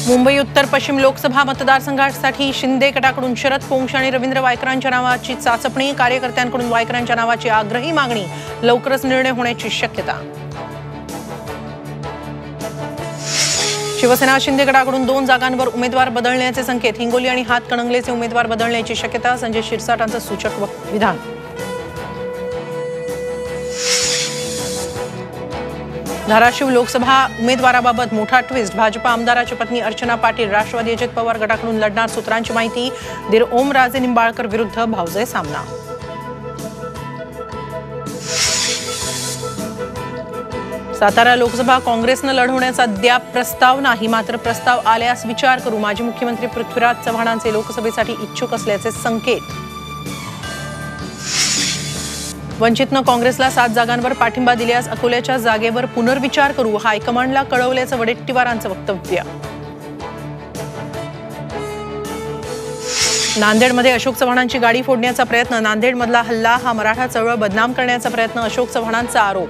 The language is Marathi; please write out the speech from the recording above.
मुंबई उत्तर पश्चिम लोकसभा मतदारसंघासाठी शिंदे गटाकडून शरद पोंक्ष आणि रवींद्र वायकरांच्या नावाची चाचपणी, कार्यकर्त्यांकडून वायकरांच्या नावाची आग्रही मागणी, लवकरच निर्णय होण्याची शक्यता। शिवसेना शिंदे गटाकडून 2 जागांवर उमेदवार बदलण्याचे संकेत, हिंगोली आणि हातकणंगलेचे उमेदवार बदलण्याची शक्यता, संजय शिरसाटांचं सूचक विधान। धाराशिव लोकसभा उमेदवाराबाबत मोठा ट्विस्ट, भाजपा आमदाराची पत्नी अर्चना पाटील राष्ट्रवादी अजित पवार गटाकडून लढणार, सूत्रांची माहिती, दीर ओमराजे निंबाळकर विरुद्ध भाऊजे सामना। सातारा लोकसभा काँग्रेसनं लढवण्याचा अद्याप प्रस्ताव नाही, मात्र प्रस्ताव आल्यास विचार करू, माजी मुख्यमंत्री पृथ्वीराज चव्हाणांचे लोकसभेसाठी इच्छुक असल्याचे संकेत। वंचितनं काँग्रेसला 7 जागांवर पाठिंबा दिल्यास अकोल्याच्या जागेवर पुनर्विचार करू, हायकमांडला कळवल्याचं वडेट्टीवारांचं वक्तव्य। नांदेडमध्ये अशोक चव्हाणांची गाडी फोडण्याचा प्रयत्न, नांदेडमधला हल्ला हा मराठा चळवळ बदनाम करण्याचा प्रयत्न, अशोक चव्हाणांचा आरोप।